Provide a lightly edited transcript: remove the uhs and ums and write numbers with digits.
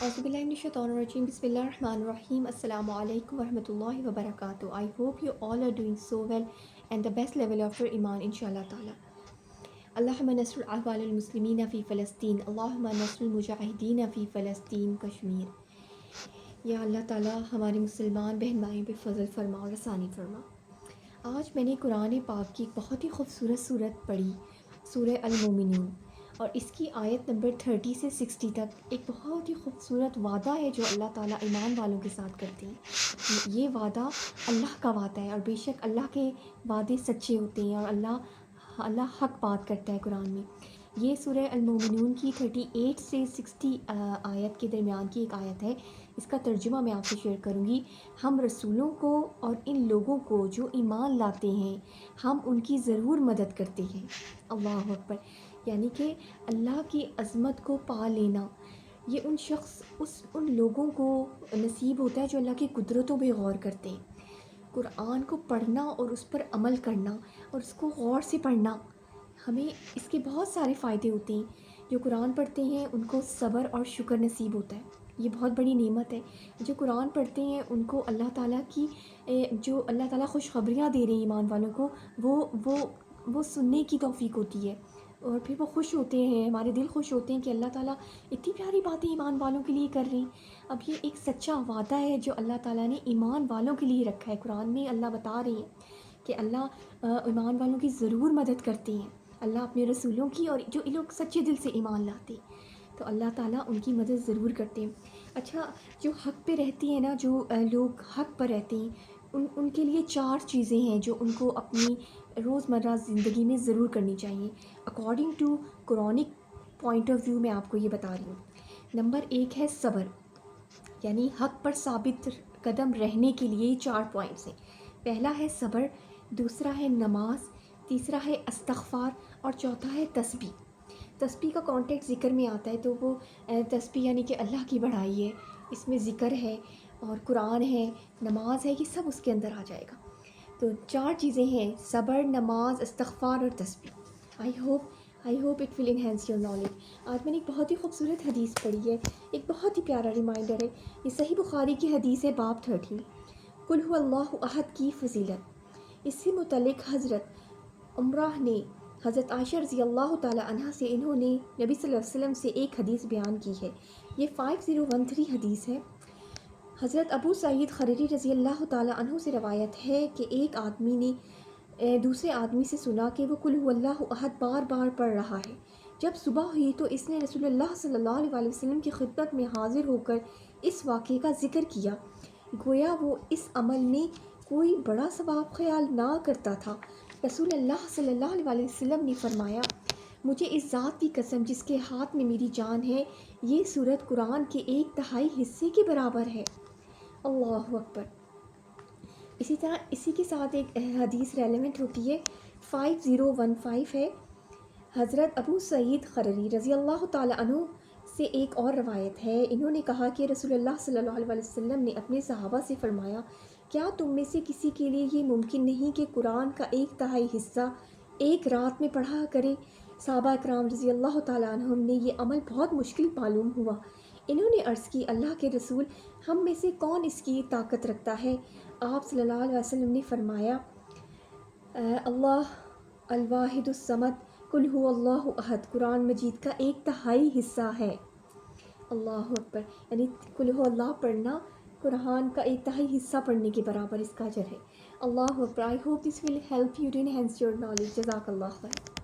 اعوذ باللہ من الشیطان الرجیم بسم اللہ الرحمن الرحیم السلام علیکم ورحمۃ اللہ وبرکاتہ. I hope you all are doing so well and the best level of your iman inshallah ta'ala. اللہم نصر احوال المسلمین فی فلسطین، اللہم نصر المجاہدین فی فلسطین کشمیر. یا اللہ تعالیٰ ہمارے مسلمان بہن بھائیوں پہ فضل فرما اور آسانی فرما. آج میں نے قرآن پاک کی بہت ہی خوبصورت صورت پڑھی، سورہ المومنون، اور اس کی آیت نمبر 30 سے 60 تک ایک بہت ہی خوبصورت وعدہ ہے جو اللہ تعالیٰ ایمان والوں کے ساتھ کرتے ہیں. یہ وعدہ اللہ کا وعدہ ہے، اور بے شک اللہ کے وعدے سچے ہوتے ہیں، اور اللہ حق بات کرتا ہے قرآن میں. یہ سورہ المومنون کی 38 سے 60 آیت کے درمیان کی ایک آیت ہے. اس کا ترجمہ میں آپ سے شیئر کروں گی. ہم رسولوں کو اور ان لوگوں کو جو ایمان لاتے ہیں ہم ان کی ضرور مدد کرتے ہیں. اللہ اکبر. یعنی کہ اللہ کی عظمت کو پا لینا یہ ان لوگوں کو نصیب ہوتا ہے جو اللہ کی قدرتوں پہ غور کرتے ہیں. قرآن کو پڑھنا اور اس پر عمل کرنا اور اس کو غور سے پڑھنا، ہمیں اس کے بہت سارے فائدے ہوتے ہیں. جو قرآن پڑھتے ہیں ان کو صبر اور شکر نصیب ہوتا ہے، یہ بہت بڑی نعمت ہے. جو قرآن پڑھتے ہیں ان کو اللہ تعالیٰ کی جو اللہ تعالیٰ خوشخبریاں دے رہے ہیں ایمان والوں کو، وہ سننے کی توفیق ہوتی ہے، اور پھر وہ خوش ہوتے ہیں، ہمارے دل خوش ہوتے ہیں کہ اللہ تعالیٰ اتنی پیاری باتیں ایمان والوں کے لیے کر رہے ہیں. اب یہ ایک سچا وعدہ ہے جو اللہ تعالیٰ نے ایمان والوں کے لیے رکھا ہے. قرآن میں اللہ بتا رہے ہیں کہ اللہ ایمان والوں کی ضرور مدد کرتے ہیں. اللہ اپنے رسولوں کی، اور جو لوگ سچے دل سے ایمان لاتے ہیں تو اللہ تعالیٰ ان کی مدد ضرور کرتے ہیں. اچھا، جو حق پہ رہتی ہیں نا، جو لوگ حق پر رہتے ہیں ان کے لیے 4 چیزیں ہیں جو ان کو اپنی روزمرہ زندگی میں ضرور کرنی چاہیے. According to Quranic point of view میں آپ کو یہ بتا رہی ہوں. نمبر 1 ہے صبر، یعنی حق پر ثابت قدم رہنے کے لیے 4 پوائنٹس ہیں. پہلا ہے صبر، دوسرا ہے نماز، تیسرا ہے استغفار، اور چوتھا ہے تسبیح. تسبیح کا کانٹیکٹ ذکر میں آتا ہے، تو وہ تسبیح یعنی کہ اللہ کی بڑائی ہے، اس میں ذکر ہے اور قرآن ہے، نماز ہے، یہ سب اس کے اندر آ جائے گا. تو 4 چیزیں ہیں: صبر، نماز، استغفار اور تسبیح. I hope it will enhance your knowledge. آج میں نے ایک بہت ہی خوبصورت حدیث پڑھی ہے، ایک بہت ہی پیارا ریمائنڈر ہے. یہ صحیح بخاری کی حدیث ہے، باب 13 قل هو اللہ احد کی فضیلت. اس سے متعلق حضرت عمرہ نے حضرت عائشہ رضی اللہ تعالی عنہ سے، انہوں نے نبی صلی اللہ علیہ وسلم سے ایک حدیث بیان کی ہے. یہ 5013 حدیث ہے. حضرت ابو سعید خدری رضی اللہ تعالی عنہ سے روایت ہے کہ ایک آدمی نے دوسرے آدمی سے سنا کہ وہ قل هو اللہ احد بار بار پڑھ رہا ہے. جب صبح ہوئی تو اس نے رسول اللہ صلی اللہ علیہ وسلم کی خدمت میں حاضر ہو کر اس واقعے کا ذکر کیا. گویا وہ اس عمل میں کوئی بڑا ثواب خیال نہ کرتا تھا. رسول اللہ صلی اللہ علیہ وسلم نے فرمایا، مجھے اس ذات کی قسم جس کے ہاتھ میں میری جان ہے، یہ سورت قرآن کے 1/3 حصے کے برابر ہے. اللہ اکبر. اسی طرح اسی کے ساتھ ایک حدیث ریلیونٹ ہوتی ہے، 5015 ہے. حضرت ابو سعید خدری رضی اللہ تعالی عنہ سے ایک اور روایت ہے. انہوں نے کہا کہ رسول اللہ صلی اللہ علیہ وسلم نے اپنے صحابہ سے فرمایا، کیا تم میں سے کسی کے لیے یہ ممکن نہیں کہ قرآن کا 1/3 حصہ ایک رات میں پڑھا کرے؟ صحابہ اکرام رضی اللہ تعالیٰ عنہم نے یہ عمل بہت مشکل معلوم ہوا. انہوں نے عرض کی، اللہ کے رسول، ہم میں سے کون اس کی طاقت رکھتا ہے؟ آپ صلی اللہ علیہ وسلم نے فرمایا، اللہ الواحد الصمد قل هو اللہ احد قرآن مجید کا 1/3 حصہ ہے. اللہ اکبر. یعنی قل هو اللہ پڑھنا قرآن کا 1/3 حصہ پڑھنے کے برابر اس کا اجر ہے. اللہ اکبر. I hope this will help you to enhance your knowledge. جزاک اللہ خیر.